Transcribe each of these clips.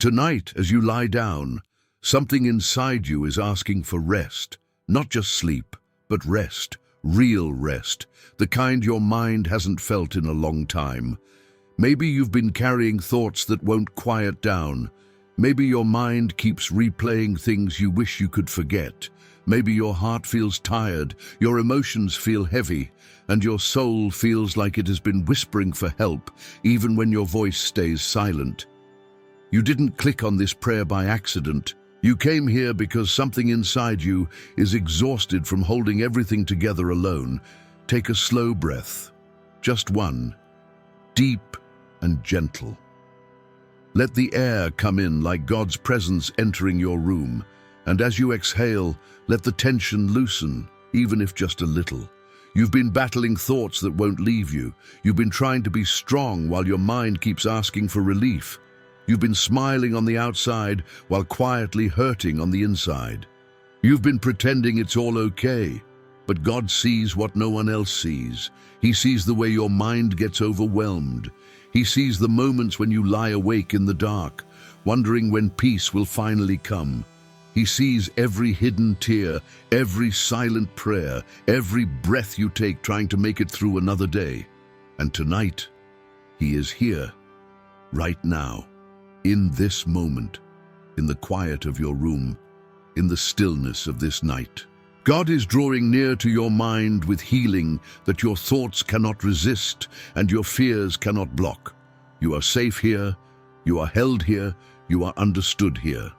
Tonight, as you lie down, something inside you is asking for rest. Not just sleep, but rest. Real rest. The kind your mind hasn't felt in a long time. Maybe you've been carrying thoughts that won't quiet down. Maybe your mind keeps replaying things you wish you could forget. Maybe your heart feels tired, your emotions feel heavy, and your soul feels like it has been whispering for help, even when your voice stays silent. You didn't click on this prayer by accident. You came here because something inside you is exhausted from holding everything together alone. Take a slow breath. Just one. Deep and gentle. Let the air come in like God's presence entering your room. And as you exhale, let the tension loosen, even if just a little. You've been battling thoughts that won't leave you. You've been trying to be strong while your mind keeps asking for relief. You've been smiling on the outside while quietly hurting on the inside. You've been pretending it's all okay, but God sees what no one else sees. He sees the way your mind gets overwhelmed. He sees the moments when you lie awake in the dark, wondering when peace will finally come. He sees every hidden tear, every silent prayer, every breath you take trying to make it through another day. And tonight, He is here, right now. In this moment, in the quiet of your room, in the stillness of this night. God is drawing near to your mind with healing that your thoughts cannot resist and your fears cannot block. You are safe here, you are held here, you are understood here.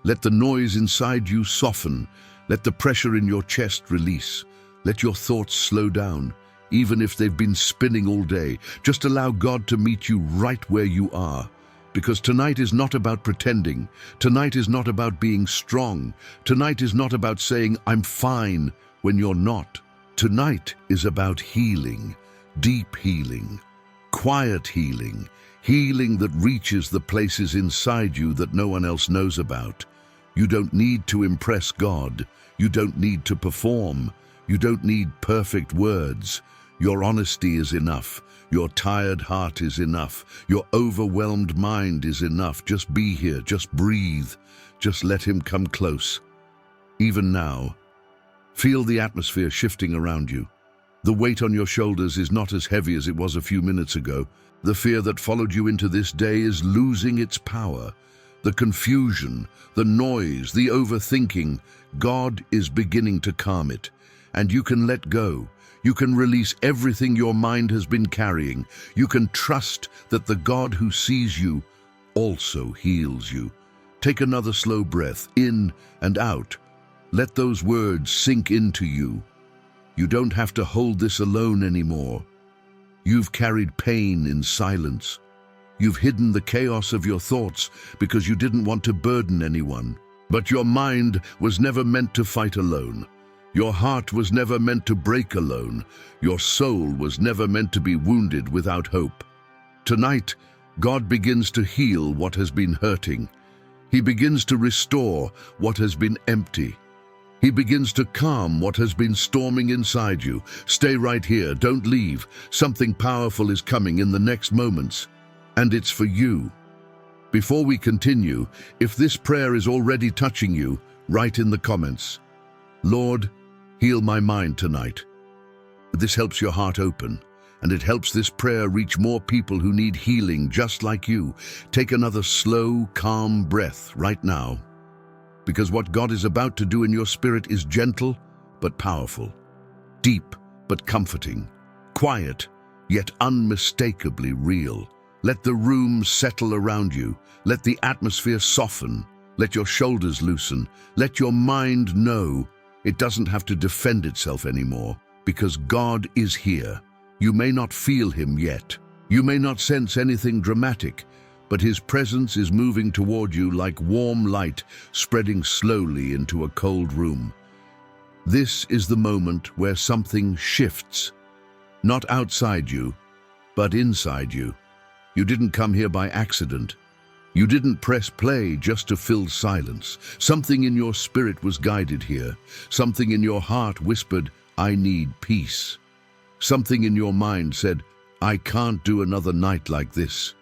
Let the noise inside you soften, let the pressure in your chest release. Let your thoughts slow down, even if they've been spinning all day. Just allow God to meet you right where you are. Because tonight is not about pretending. Tonight is not about being strong. Tonight is not about saying, I'm fine, when you're not. Tonight is about healing, deep healing, quiet healing, healing that reaches the places inside you that no one else knows about. You don't need to impress God. You don't need to perform. You don't need perfect words. Your honesty is enough. Your tired heart is enough. Your overwhelmed mind is enough. Just be here. Just breathe. Just let Him come close. Even now, feel the atmosphere shifting around you. The weight on your shoulders is not as heavy as it was a few minutes ago. The fear that followed you into this day is losing its power. The confusion, the noise, the overthinking, God is beginning to calm it. And you can let go. You can release everything your mind has been carrying. You can trust that the God who sees you also heals you. Take another slow breath, in and out. Let those words sink into you. You don't have to hold this alone anymore. You've carried pain in silence. You've hidden the chaos of your thoughts because you didn't want to burden anyone. But your mind was never meant to fight alone. Your heart was never meant to break alone. Your soul was never meant to be wounded without hope. Tonight, God begins to heal what has been hurting. He begins to restore what has been empty. He begins to calm what has been storming inside you. Stay right here, don't leave. Something powerful is coming in the next moments, and it's for you. Before we continue, if this prayer is already touching you, write in the comments, Lord, heal my mind tonight. This helps your heart open, and it helps this prayer reach more people who need healing just like you. Take another slow, calm breath right now, because what God is about to do in your spirit is gentle but powerful, deep but comforting, quiet yet unmistakably real. Let the room settle around you. Let the atmosphere soften. Let your shoulders loosen. Let your mind know it doesn't have to defend itself anymore, because God is here. You may not feel Him yet. You may not sense anything dramatic, but His presence is moving toward you like warm light spreading slowly into a cold room. This is the moment where something shifts, not outside you, but inside you. You didn't come here by accident. You didn't press play just to fill silence. Something in your spirit was guided here. Something in your heart whispered, I need peace. Something in your mind said, I can't do another night like this.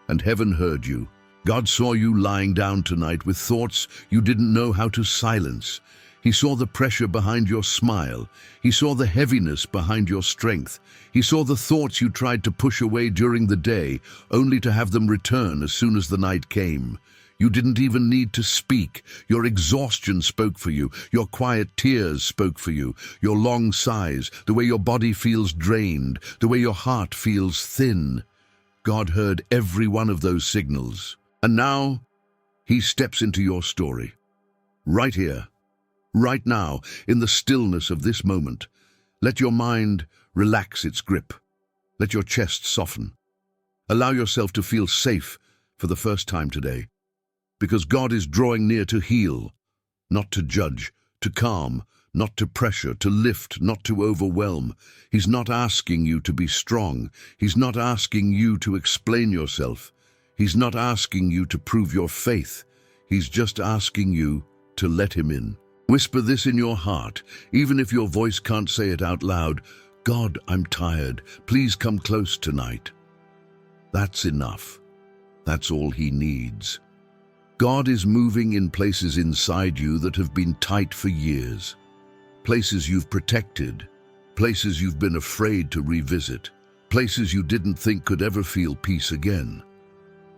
And heaven heard you. God saw you lying down tonight with thoughts you didn't know how to silence. He saw the pressure behind your smile. He saw the heaviness behind your strength. He saw the thoughts you tried to push away during the day, only to have them return as soon as the night came. You didn't even need to speak. Your exhaustion spoke for you. Your quiet tears spoke for you. Your long sighs, the way your body feels drained, the way your heart feels thin. God heard every one of those signals. And now, He steps into your story. Right here, right now, in the stillness of this moment. Let your mind relax its grip. Let your chest soften. Allow yourself to feel safe for the first time today. Because God is drawing near to heal, not to judge, to calm, not to pressure, to lift, not to overwhelm. He's not asking you to be strong. He's not asking you to explain yourself. He's not asking you to prove your faith. He's just asking you to let Him in. Whisper this in your heart, even if your voice can't say it out loud. God, I'm tired. Please come close tonight. That's enough. That's all He needs. God is moving in places inside you that have been tight for years. Places you've protected, places you've been afraid to revisit, places you didn't think could ever feel peace again.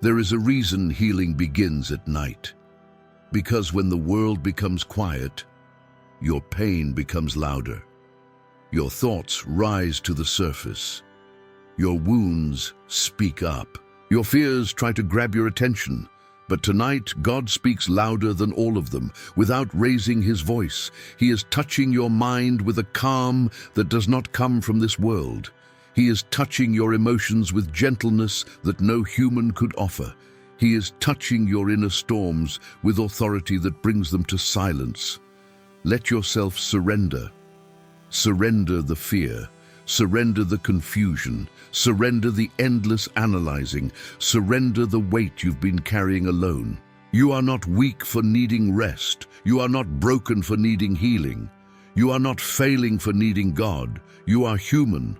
There is a reason healing begins at night. Because when the world becomes quiet, your pain becomes louder. Your thoughts rise to the surface. Your wounds speak up. Your fears try to grab your attention. But tonight, God speaks louder than all of them, without raising His voice. He is touching your mind with a calm that does not come from this world. He is touching your emotions with gentleness that no human could offer. He is touching your inner storms with authority that brings them to silence. Let yourself surrender. Surrender the fear. Surrender the confusion. Surrender the endless analyzing. Surrender the weight you've been carrying alone. You are not weak for needing rest. You are not broken for needing healing. You are not failing for needing God. You are human,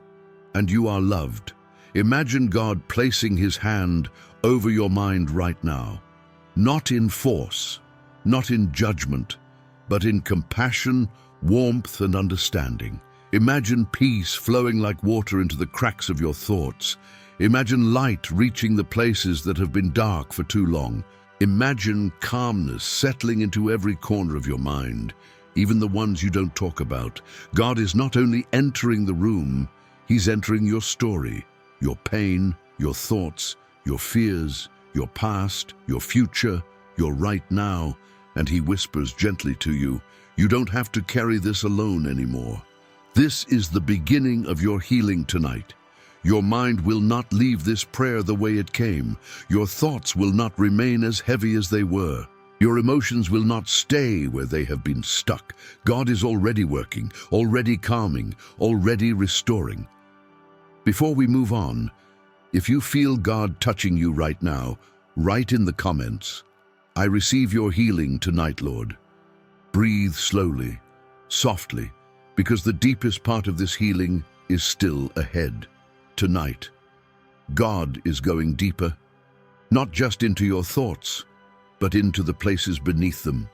and you are loved. Imagine God placing His hand over your mind right now. Not in force, not in judgment, but in compassion, warmth, and understanding. Imagine peace flowing like water into the cracks of your thoughts. Imagine light reaching the places that have been dark for too long. Imagine calmness settling into every corner of your mind, even the ones you don't talk about. God is not only entering the room, He's entering your story, your pain, your thoughts, your fears, your past, your future, your right now, and He whispers gently to you, you don't have to carry this alone anymore. This is the beginning of your healing tonight. Your mind will not leave this prayer the way it came. Your thoughts will not remain as heavy as they were. Your emotions will not stay where they have been stuck. God is already working, already calming, already restoring. Before we move on, if you feel God touching you right now, write in the comments, I receive your healing tonight, Lord. Breathe slowly, softly, because the deepest part of this healing is still ahead. Tonight, God is going deeper, not just into your thoughts, but into the places beneath them,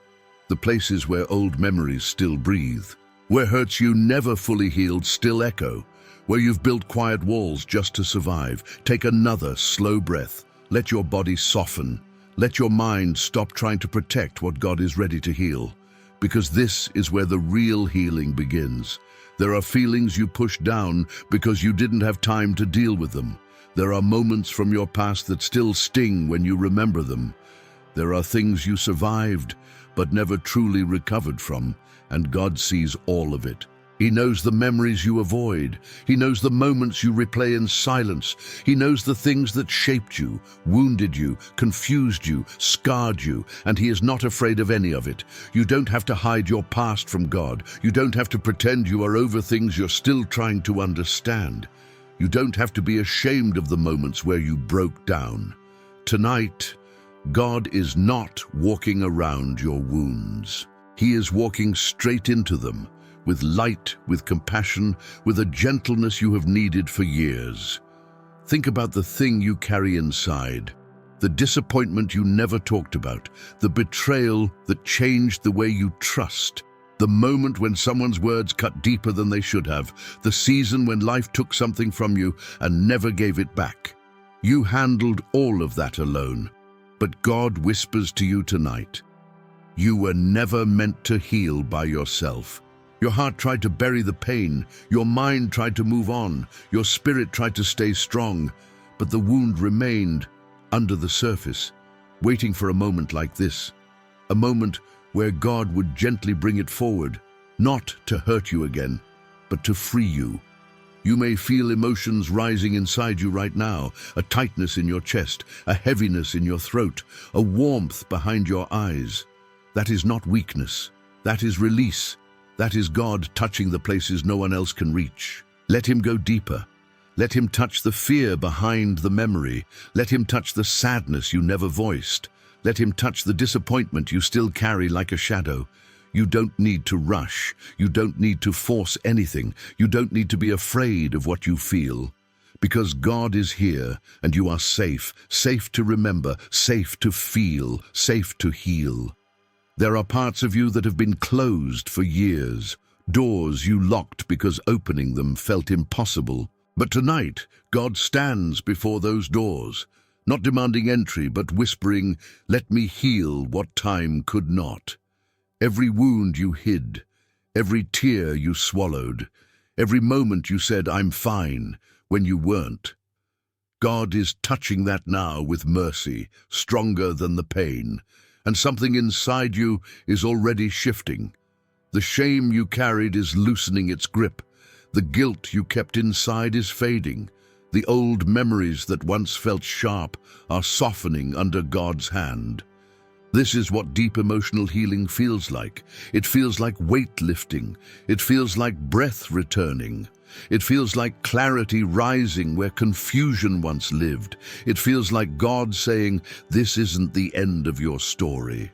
the places where old memories still breathe, where hurts you never fully healed still echo, where you've built quiet walls just to survive. Take another slow breath. Let your body soften. Let your mind stop trying to protect what God is ready to heal. Because this is where the real healing begins. There are feelings you push down because you didn't have time to deal with them. There are moments from your past that still sting when you remember them. There are things you survived but never truly recovered from, and God sees all of it. He knows the memories you avoid. He knows the moments you replay in silence. He knows the things that shaped you, wounded you, confused you, scarred you, and He is not afraid of any of it. You don't have to hide your past from God. You don't have to pretend you are over things you're still trying to understand. You don't have to be ashamed of the moments where you broke down. Tonight, God is not walking around your wounds. He is walking straight into them, with light, with compassion, with a gentleness you have needed for years. Think about the thing you carry inside, the disappointment you never talked about, the betrayal that changed the way you trust, the moment when someone's words cut deeper than they should have, the season when life took something from you and never gave it back. You handled all of that alone. But God whispers to you tonight, you were never meant to heal by yourself. Your heart tried to bury the pain, your mind tried to move on, your spirit tried to stay strong, but the wound remained under the surface, waiting for a moment like this, a moment where God would gently bring it forward, not to hurt you again, but to free you. You may feel emotions rising inside you right now, a tightness in your chest, a heaviness in your throat, a warmth behind your eyes. That is not weakness. That is release. That is God touching the places no one else can reach. Let Him go deeper. Let Him touch the fear behind the memory. Let Him touch the sadness you never voiced. Let Him touch the disappointment you still carry like a shadow. You don't need to rush. You don't need to force anything. You don't need to be afraid of what you feel. Because God is here and you are safe, safe to remember, safe to feel, safe to heal. There are parts of you that have been closed for years, doors you locked because opening them felt impossible. But tonight, God stands before those doors, not demanding entry, but whispering, let me heal what time could not. Every wound you hid, every tear you swallowed, every moment you said, I'm fine, when you weren't. God is touching that now with mercy, stronger than the pain, and something inside you is already shifting. The shame you carried is loosening its grip. The guilt you kept inside is fading. The old memories that once felt sharp are softening under God's hand. This is what deep emotional healing feels like. It feels like weight lifting. It feels like breath returning. It feels like clarity rising where confusion once lived. It feels like God saying, this isn't the end of your story.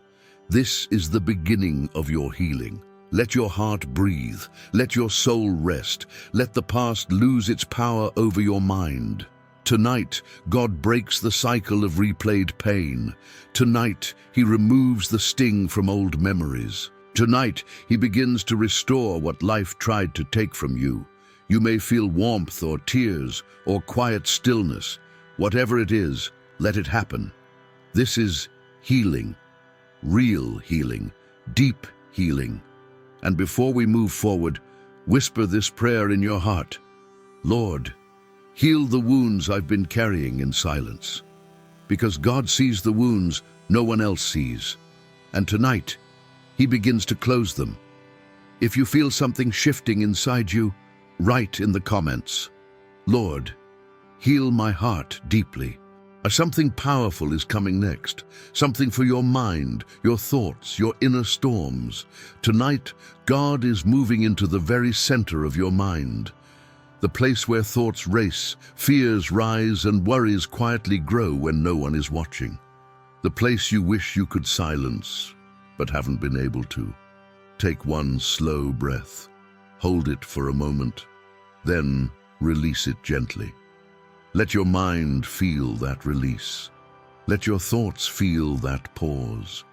This is the beginning of your healing. Let your heart breathe. Let your soul rest. Let the past lose its power over your mind. Tonight, God breaks the cycle of replayed pain. Tonight, He removes the sting from old memories. Tonight, He begins to restore what life tried to take from you. You may feel warmth or tears or quiet stillness. Whatever it is, let it happen. This is healing, real healing, deep healing. And before we move forward, whisper this prayer in your heart. Lord, heal the wounds I've been carrying in silence. Because God sees the wounds no one else sees. And tonight, He begins to close them. If you feel something shifting inside you, write in the comments, Lord, heal my heart deeply. Something powerful is coming next. Something for your mind, your thoughts, your inner storms. Tonight, God is moving into the very center of your mind. The place where thoughts race, fears rise, and worries quietly grow when no one is watching. The place you wish you could silence, but haven't been able to. Take one slow breath. Hold it for a moment. Then release it gently. Let your mind feel that release. Let your thoughts feel that pause.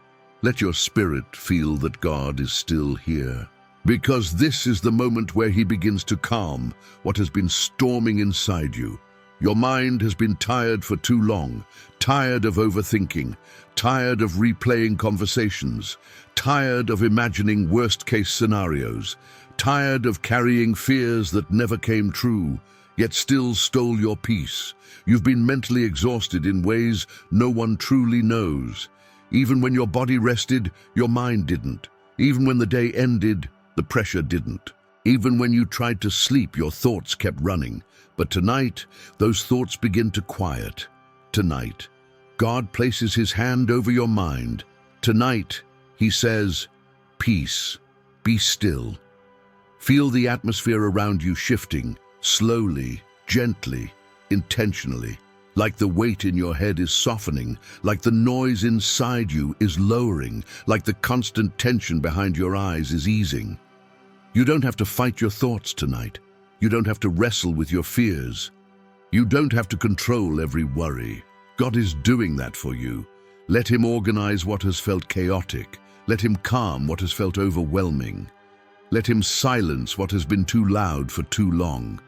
Let your spirit feel that God is still here. Because this is the moment where He begins to calm what has been storming inside you. Your mind has been tired for too long, tired of overthinking, tired of replaying conversations, tired of imagining worst-case scenarios, tired of carrying fears that never came true, yet still stole your peace. You've been mentally exhausted in ways no one truly knows. Even when your body rested, your mind didn't. Even when the day ended, the pressure didn't. Even when you tried to sleep, your thoughts kept running. But tonight, those thoughts begin to quiet. Tonight, God places His hand over your mind. Tonight, He says, peace, be still. Feel the atmosphere around you shifting, slowly, gently, intentionally, like the weight in your head is softening, like the noise inside you is lowering, like the constant tension behind your eyes is easing. You don't have to fight your thoughts tonight. You don't have to wrestle with your fears. You don't have to control every worry. God is doing that for you. Let him organize what has felt chaotic. Let him calm what has felt overwhelming. Let him silence what has been too loud for too long.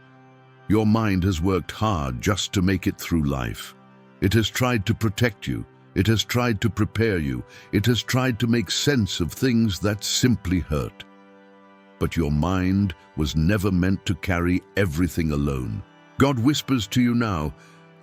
Your mind has worked hard just to make it through life. It has tried to protect you. It has tried to prepare you. It has tried to make sense of things that simply hurt. But your mind was never meant to carry everything alone. God whispers to you now,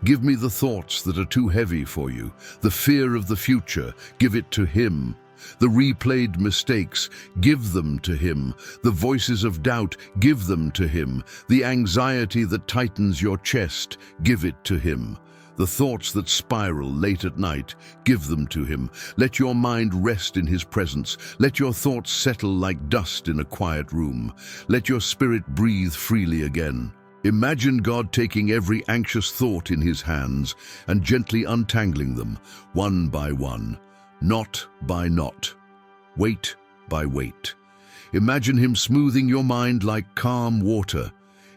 give me the thoughts that are too heavy for you. The fear of the future, give it to him. The replayed mistakes, give them to him. The voices of doubt, give them to him. The anxiety that tightens your chest, give it to him. The thoughts that spiral late at night, give them to him. Let your mind rest in his presence. Let your thoughts settle like dust in a quiet room. Let your spirit breathe freely again. Imagine God taking every anxious thought in his hands and gently untangling them, one by one, knot by knot, weight by weight. Imagine him smoothing your mind like calm water.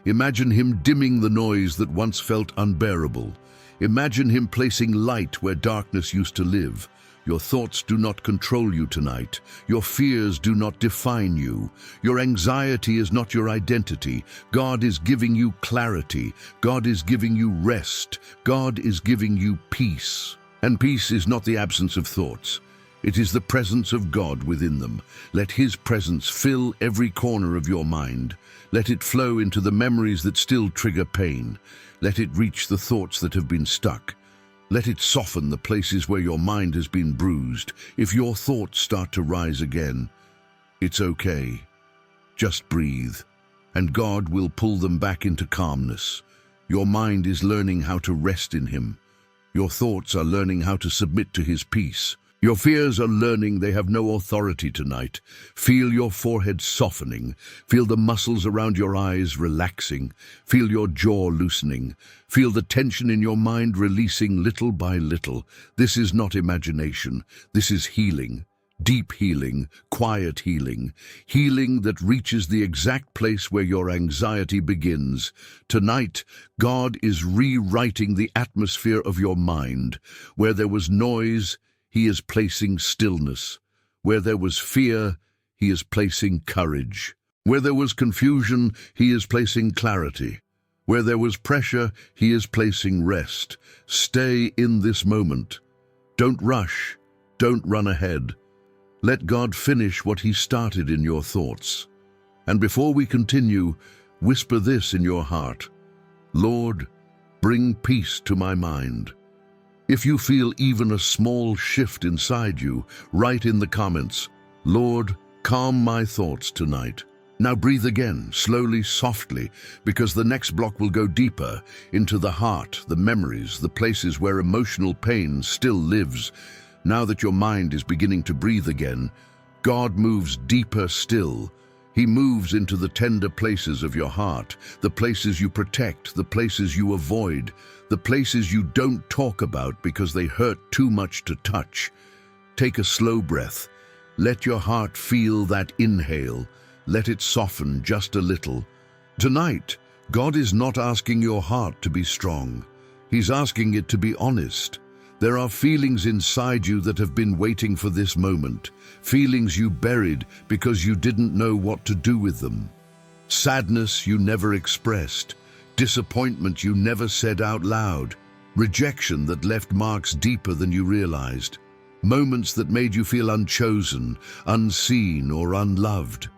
Imagine him dimming the noise that once felt unbearable. Imagine him placing light where darkness used to live. Your thoughts do not control you tonight. Your fears do not define you. Your anxiety is not your identity. God is giving you clarity. God is giving you rest. God is giving you peace. And peace is not the absence of thoughts. It is the presence of God within them. Let his presence fill every corner of your mind. Let it flow into the memories that still trigger pain. Let it reach the thoughts that have been stuck. Let it soften the places where your mind has been bruised. If your thoughts start to rise again, it's okay. Just breathe, and God will pull them back into calmness. Your mind is learning how to rest in him. Your thoughts are learning how to submit to his peace. Your fears are learning they have no authority tonight. Feel your forehead softening. Feel the muscles around your eyes relaxing. Feel your jaw loosening. Feel the tension in your mind releasing little by little. This is not imagination. This is healing. Deep healing, quiet healing. Healing that reaches the exact place where your anxiety begins. Tonight, God is rewriting the atmosphere of your mind. Where there was noise, he is placing stillness. Where there was fear, he is placing courage. Where there was confusion, he is placing clarity. Where there was pressure, he is placing rest. Stay in this moment. Don't rush. Don't run ahead. Let God finish what he started in your thoughts. And before we continue, whisper this in your heart. Lord, bring peace to my mind. If you feel even a small shift inside you, write in the comments, Lord, calm my thoughts tonight. Now breathe again, slowly, softly, because the next block will go deeper into the heart, the memories, the places where emotional pain still lives. Now that your mind is beginning to breathe again, God moves deeper still. He moves into the tender places of your heart, the places you protect, the places you avoid, the places you don't talk about because they hurt too much to touch. Take a slow breath. Let your heart feel that inhale. Let it soften just a little. Tonight, God is not asking your heart to be strong. He's asking it to be honest. There are feelings inside you that have been waiting for this moment, feelings you buried because you didn't know what to do with them. Sadness you never expressed, disappointment you never said out loud, rejection that left marks deeper than you realized, moments that made you feel unchosen, unseen, or unloved.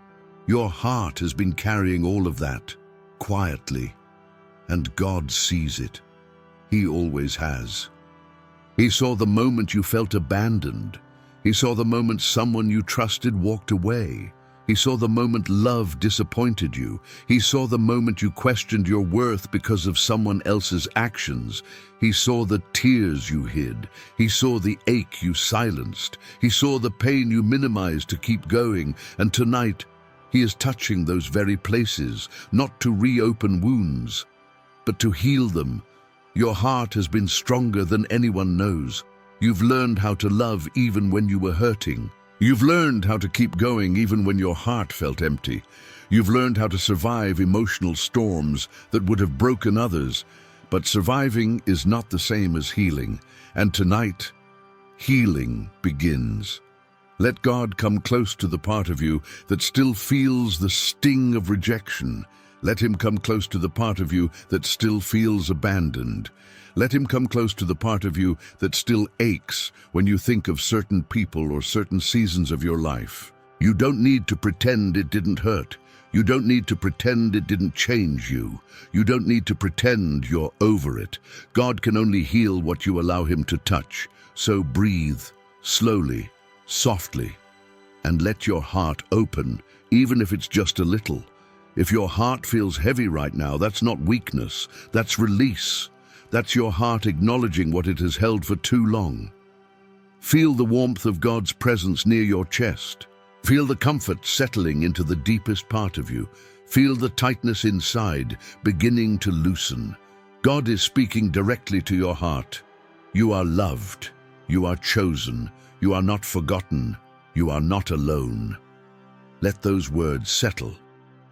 Your heart has been carrying all of that, quietly, and God sees it. He always has. He saw the moment you felt abandoned. He saw the moment someone you trusted walked away. He saw the moment love disappointed you. He saw the moment you questioned your worth because of someone else's actions. He saw the tears you hid. He saw the ache you silenced. He saw the pain you minimized to keep going. And tonight, he is touching those very places, not to reopen wounds, but to heal them. Your heart has been stronger than anyone knows. You've learned how to love even when you were hurting. You've learned how to keep going even when your heart felt empty. You've learned how to survive emotional storms that would have broken others, But surviving is not the same as healing, and tonight, healing begins. Let God come close to the part of you that still feels the sting of rejection. Let him come close to the part of you that still feels abandoned. Let him come close to the part of you that still aches when you think of certain people or certain seasons of your life. You don't need to pretend it didn't hurt. You don't need to pretend it didn't change you. You don't need to pretend you're over it. God can only heal what you allow him to touch. So breathe, slowly, softly, and let your heart open, even if it's just a little. If your heart feels heavy right now, that's not weakness, that's release. That's your heart acknowledging what it has held for too long. Feel the warmth of God's presence near your chest. Feel the comfort settling into the deepest part of you. Feel the tightness inside beginning to loosen. God is speaking directly to your heart. You are loved. You are chosen. You are not forgotten. You are not alone. Let those words settle.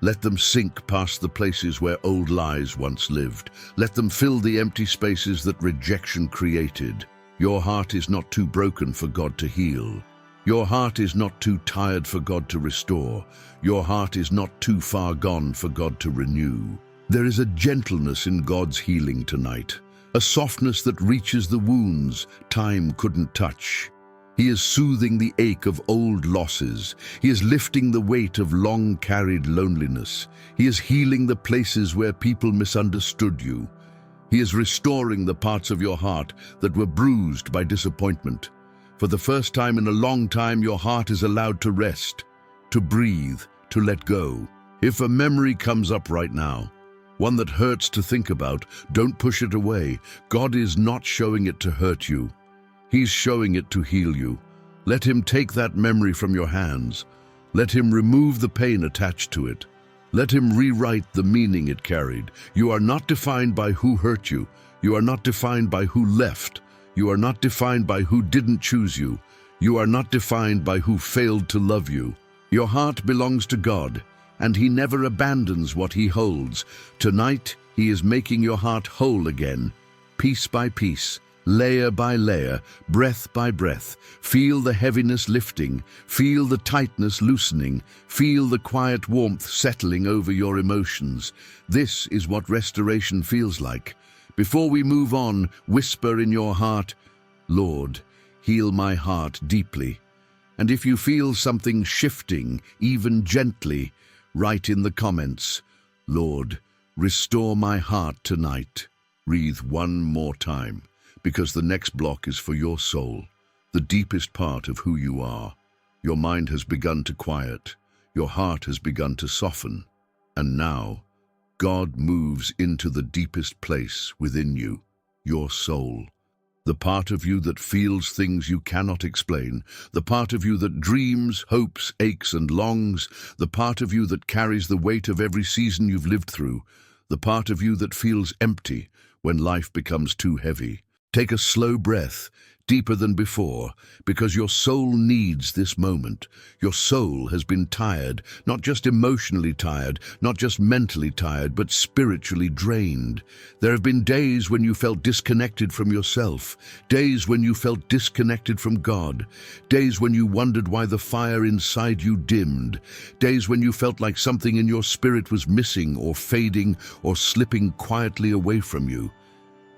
Let them sink past the places where old lies once lived. Let them fill the empty spaces that rejection created. Your heart is not too broken for God to heal. Your heart is not too tired for God to restore. Your heart is not too far gone for God to renew. There is a gentleness in God's healing tonight, a softness that reaches the wounds time couldn't touch. He is soothing the ache of old losses. He is lifting the weight of long-carried loneliness. He is healing the places where people misunderstood you. He is restoring the parts of your heart that were bruised by disappointment. For the first time in a long time, your heart is allowed to rest, to breathe, to let go. If a memory comes up right now, one that hurts to think about, don't push it away. God is not showing it to hurt you. He's showing it to heal you. Let him take that memory from your hands. Let him remove the pain attached to it. Let him rewrite the meaning it carried. You are not defined by who hurt you. You are not defined by who left. You are not defined by who didn't choose you. You are not defined by who failed to love you. Your heart belongs to God, and he never abandons what he holds. Tonight, he is making your heart whole again, piece by piece, layer by layer, breath by breath. Feel the heaviness lifting, feel the tightness loosening, feel the quiet warmth settling over your emotions. This is what restoration feels like. Before we move on, whisper in your heart, Lord, heal my heart deeply. And if you feel something shifting, even gently, write in the comments, Lord, restore my heart tonight. Breathe one more time, because the next block is for your soul, the deepest part of who you are. Your mind has begun to quiet, your heart has begun to soften, and now, God moves into the deepest place within you, your soul. The part of you that feels things you cannot explain, the part of you that dreams, hopes, aches, and longs, the part of you that carries the weight of every season you've lived through, the part of you that feels empty when life becomes too heavy. Take a slow breath, deeper than before, because your soul needs this moment. Your soul has been tired, not just emotionally tired, not just mentally tired, but spiritually drained. There have been days when you felt disconnected from yourself, days when you felt disconnected from God, days when you wondered why the fire inside you dimmed, days when you felt like something in your spirit was missing or fading or slipping quietly away from you.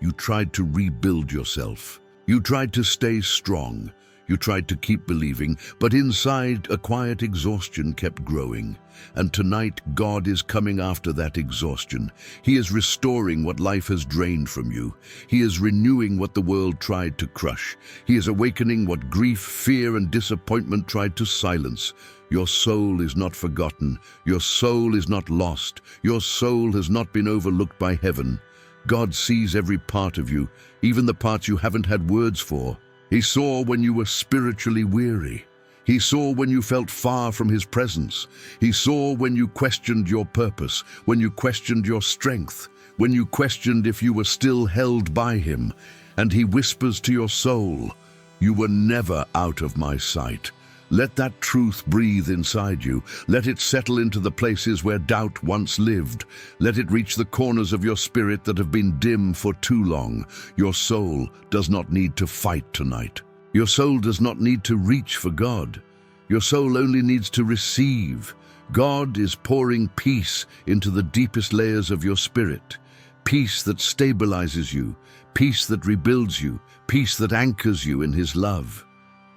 You tried to rebuild yourself. You tried to stay strong. You tried to keep believing, but inside a quiet exhaustion kept growing. And tonight, God is coming after that exhaustion. He is restoring what life has drained from you. He is renewing what the world tried to crush. He is awakening what grief, fear, and disappointment tried to silence. Your soul is not forgotten. Your soul is not lost. Your soul has not been overlooked by heaven. God sees every part of you, even the parts you haven't had words for. He saw when you were spiritually weary. He saw when you felt far from His presence. He saw when you questioned your purpose, when you questioned your strength, when you questioned if you were still held by Him. And He whispers to your soul, "You were never out of my sight. Let that truth breathe inside you. Let it settle into the places where doubt once lived. Let it reach the corners of your spirit that have been dim for too long. Your soul does not need to fight tonight. Your soul does not need to reach for God. Your soul only needs to receive. God is pouring peace into the deepest layers of your spirit. Peace that stabilizes you, peace that rebuilds you, peace that anchors you in His love.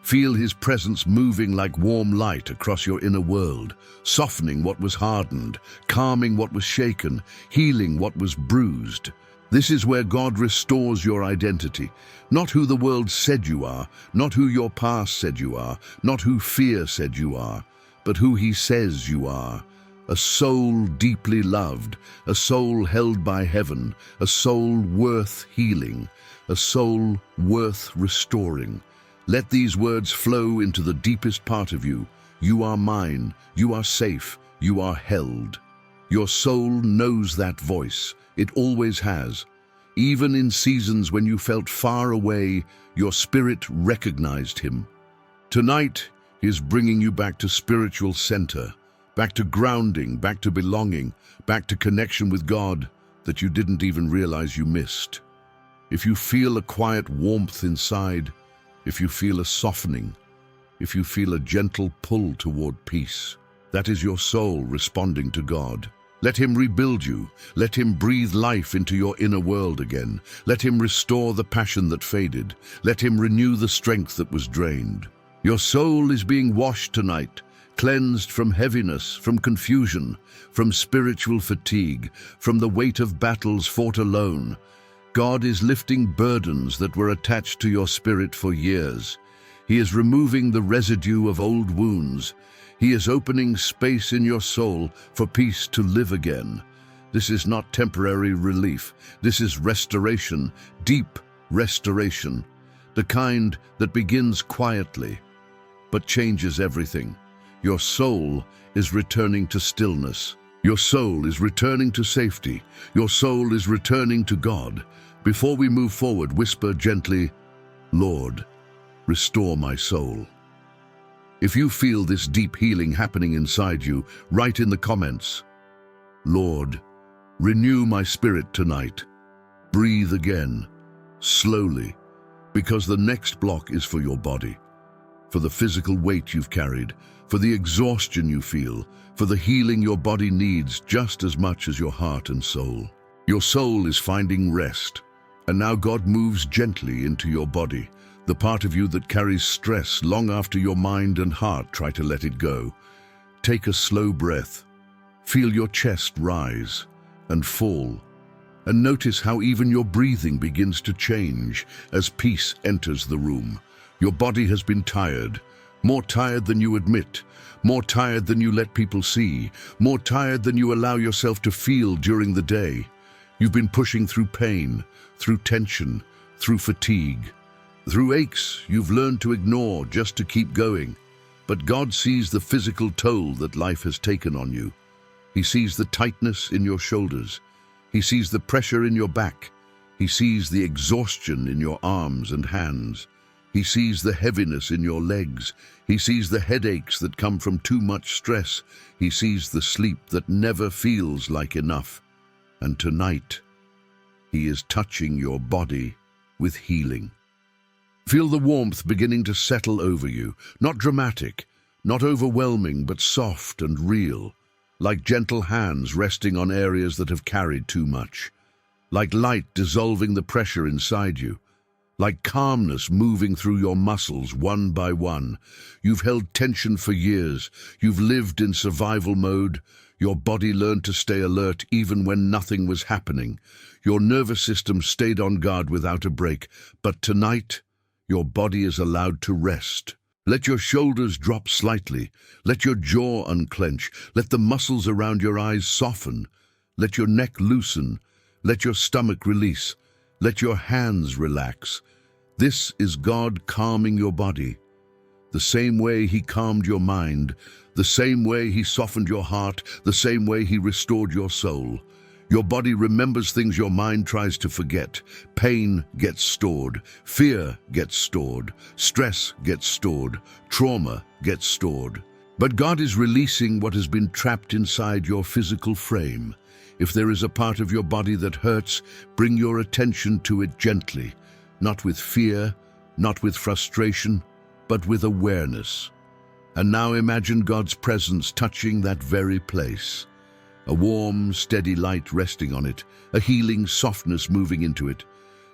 Feel His presence moving like warm light across your inner world, softening what was hardened, calming what was shaken, healing what was bruised. This is where God restores your identity, not who the world said you are, not who your past said you are, not who fear said you are, but who He says you are. A soul deeply loved, a soul held by heaven, a soul worth healing, a soul worth restoring. Let these words flow into the deepest part of you. You are mine, you are safe, you are held. Your soul knows that voice. It always has. Even in seasons when you felt far away, your spirit recognized Him. Tonight, He is bringing you back to spiritual center, back to grounding, back to belonging, back to connection with God that you didn't even realize you missed. If you feel a quiet warmth inside, if you feel a softening, if you feel a gentle pull toward peace, that is your soul responding to God. Let Him rebuild you. Let Him breathe life into your inner world again. Let Him restore the passion that faded. Let Him renew the strength that was drained. Your soul is being washed tonight, cleansed from heaviness, from confusion, from spiritual fatigue, from the weight of battles fought alone. God is lifting burdens that were attached to your spirit for years. He is removing the residue of old wounds. He is opening space in your soul for peace to live again. This is not temporary relief. This is restoration, deep restoration, the kind that begins quietly, but changes everything. Your soul is returning to stillness. Your soul is returning to safety. Your soul is returning to God. Before we move forward, whisper gently, Lord, restore my soul. If you feel this deep healing happening inside you, write in the comments, Lord, renew my spirit tonight. Breathe again, slowly, because the next block is for your body, for the physical weight you've carried, for the exhaustion you feel, for the healing your body needs just as much as your heart and soul. Your soul is finding rest, and now God moves gently into your body, the part of you that carries stress long after your mind and heart try to let it go. Take a slow breath. Feel your chest rise and fall, and notice how even your breathing begins to change as peace enters the room. Your body has been tired, more tired than you admit, more tired than you let people see, more tired than you allow yourself to feel during the day. You've been pushing through pain, through tension, through fatigue, through aches you've learned to ignore just to keep going. But God sees the physical toll that life has taken on you. He sees the tightness in your shoulders. He sees the pressure in your back. He sees the exhaustion in your arms and hands. He sees the heaviness in your legs. He sees the headaches that come from too much stress. He sees the sleep that never feels like enough. And tonight, He is touching your body with healing. Feel the warmth beginning to settle over you, not dramatic, not overwhelming, but soft and real, like gentle hands resting on areas that have carried too much, like light dissolving the pressure inside you, like calmness moving through your muscles one by one. You've held tension for years. You've lived in survival mode. Your body learned to stay alert even when nothing was happening. Your nervous system stayed on guard without a break. But tonight, your body is allowed to rest. Let your shoulders drop slightly. Let your jaw unclench. Let the muscles around your eyes soften. Let your neck loosen. Let your stomach release. Let your hands relax. This is God calming your body. The same way He calmed your mind, the same way He softened your heart, the same way He restored your soul. Your body remembers things your mind tries to forget. Pain gets stored. Fear gets stored. Stress gets stored. Trauma gets stored. But God is releasing what has been trapped inside your physical frame. If there is a part of your body that hurts, bring your attention to it gently, not with fear, not with frustration, but with awareness. And now imagine God's presence touching that very place. A warm, steady light resting on it, a healing softness moving into it,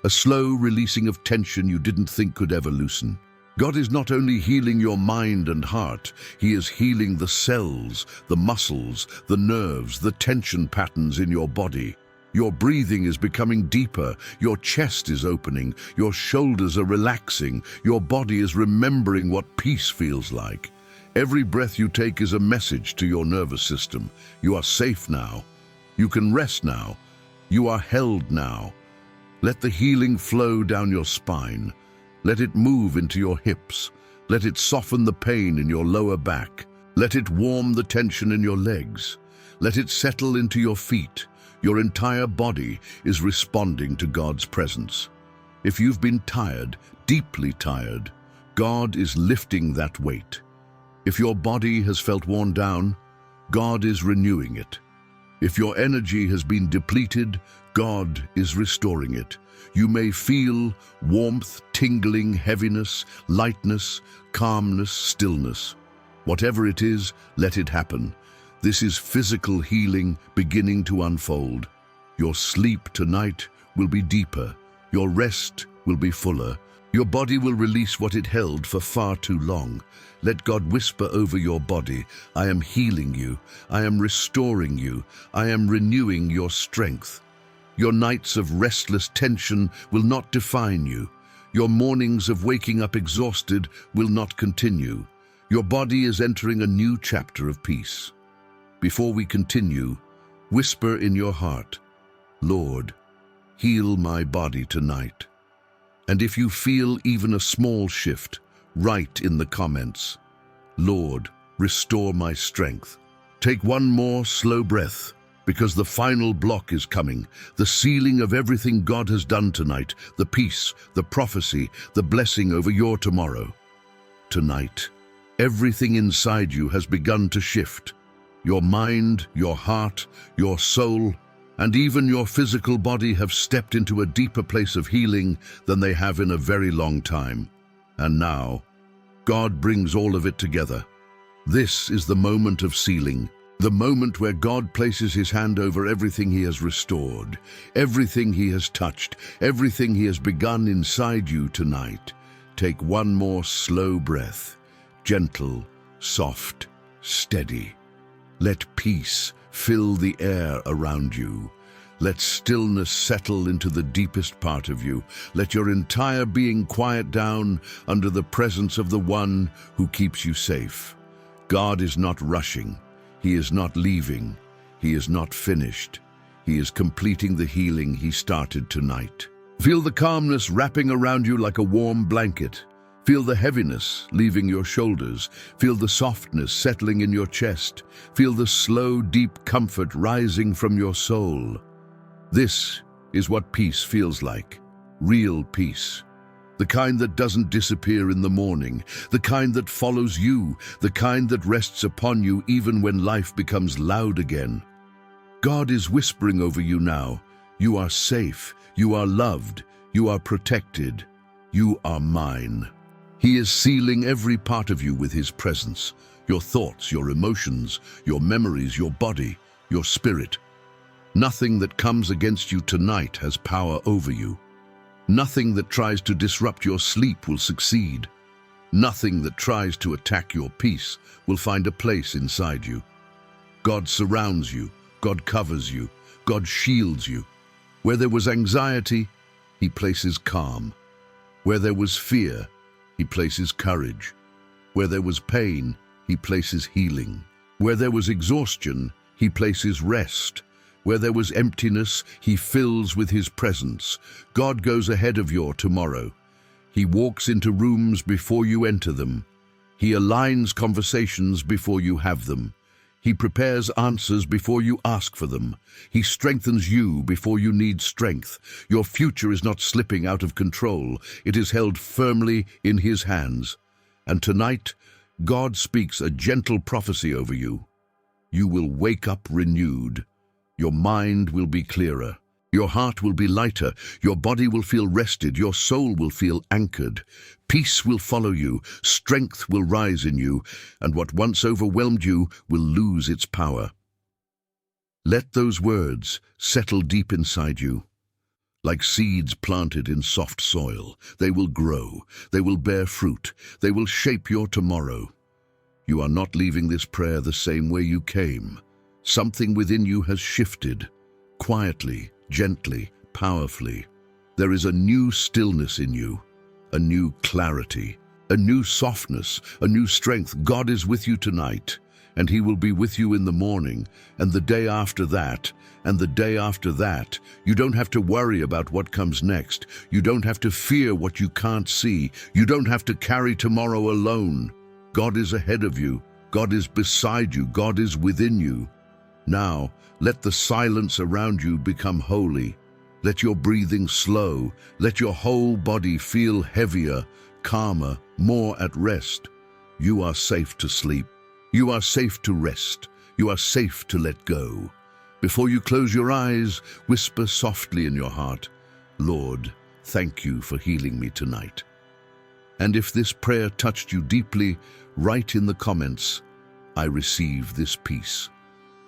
a slow releasing of tension you didn't think could ever loosen. God is not only healing your mind and heart, He is healing the cells, the muscles, the nerves, the tension patterns in your body. Your breathing is becoming deeper, your chest is opening, your shoulders are relaxing, your body is remembering what peace feels like. Every breath you take is a message to your nervous system. You are safe now. You can rest now. You are held now. Let the healing flow down your spine. Let it move into your hips. Let it soften the pain in your lower back. Let it warm the tension in your legs. Let it settle into your feet. Your entire body is responding to God's presence. If you've been tired, deeply tired, God is lifting that weight. If your body has felt worn down, God is renewing it. If your energy has been depleted, God is restoring it. You may feel warmth, tingling, heaviness, lightness, calmness, stillness. Whatever it is, let it happen. This is physical healing beginning to unfold. Your sleep tonight will be deeper. Your rest will be fuller. Your body will release what it held for far too long. Let God whisper over your body, I am healing you. I am restoring you. I am renewing your strength. Your nights of restless tension will not define you. Your mornings of waking up exhausted will not continue. Your body is entering a new chapter of peace. Before we continue, whisper in your heart, Lord, heal my body tonight. And if you feel even a small shift, write in the comments, Lord, restore my strength. Take one more slow breath, because the final block is coming, the sealing of everything God has done tonight, the peace, the prophecy, the blessing over your tomorrow. Tonight, everything inside you has begun to shift. Your mind, your heart, your soul, and even your physical body have stepped into a deeper place of healing than they have in a very long time. And now, God brings all of it together. This is the moment of sealing, the moment where God places His hand over everything He has restored, everything He has touched, everything He has begun inside you tonight. Take one more slow breath, gentle, soft, steady. Let peace fill the air around you. Let stillness settle into the deepest part of you. Let your entire being quiet down under the presence of the one who keeps you safe. God is not rushing. He is not leaving. He is not finished. He is completing the healing He started tonight. Feel the calmness wrapping around you like a warm blanket. Feel the heaviness leaving your shoulders. Feel the softness settling in your chest. Feel the slow, deep comfort rising from your soul. This is what peace feels like. Real peace. The kind that doesn't disappear in the morning. The kind that follows you. The kind that rests upon you even when life becomes loud again. God is whispering over you now. You are safe. You are loved. You are protected. You are mine. He is sealing every part of you with His presence, your thoughts, your emotions, your memories, your body, your spirit. Nothing that comes against you tonight has power over you. Nothing that tries to disrupt your sleep will succeed. Nothing that tries to attack your peace will find a place inside you. God surrounds you. God covers you. God shields you. Where there was anxiety, He places calm. Where there was fear, He places courage. Where there was pain, He places healing. Where there was exhaustion, He places rest. Where there was emptiness, He fills with His presence. God goes ahead of your tomorrow. He walks into rooms before you enter them. He aligns conversations before you have them. He prepares answers before you ask for them. He strengthens you before you need strength. Your future is not slipping out of control. It is held firmly in His hands. And tonight, God speaks a gentle prophecy over you. You will wake up renewed. Your mind will be clearer. Your heart will be lighter. Your body will feel rested. Your soul will feel anchored. Peace will follow you. Strength will rise in you. And what once overwhelmed you will lose its power. Let those words settle deep inside you. Like seeds planted in soft soil, they will grow. They will bear fruit. They will shape your tomorrow. You are not leaving this prayer the same way you came. Something within you has shifted. Quietly, gently, powerfully. There is a new stillness in you, a new clarity, a new softness, a new strength. God is with you tonight, and He will be with you in the morning, and the day after that, and the day after that. You don't have to worry about what comes next. You don't have to fear what you can't see. You don't have to carry tomorrow alone. God is ahead of you. God is beside you. God is within you. Now, let the silence around you become holy. Let your breathing slow. Let your whole body feel heavier, calmer, more at rest. You are safe to sleep. You are safe to rest. You are safe to let go. Before you close your eyes, whisper softly in your heart, Lord, thank you for healing me tonight. And if this prayer touched you deeply, write in the comments, I receive this peace.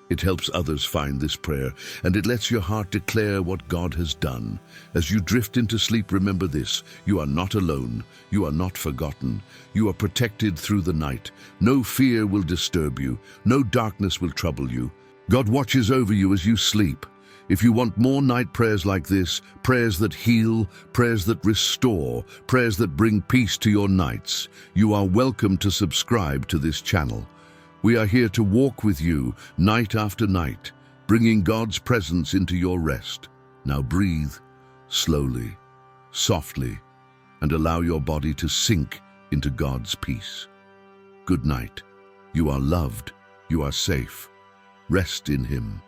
It helps others find this prayer, and it lets your heart declare what God has done. As you drift into sleep, remember this: you are not alone. You are not forgotten. You are protected through the night. No fear will disturb you. No darkness will trouble you. God watches over you as you sleep. If you want more night prayers like this, prayers that heal, prayers that restore, prayers that bring peace to your nights, you are welcome to subscribe to this channel. We are here to walk with you night after night, bringing God's presence into your rest. Now breathe slowly, softly, and allow your body to sink into God's peace. Good night. You are loved. You are safe. Rest in Him.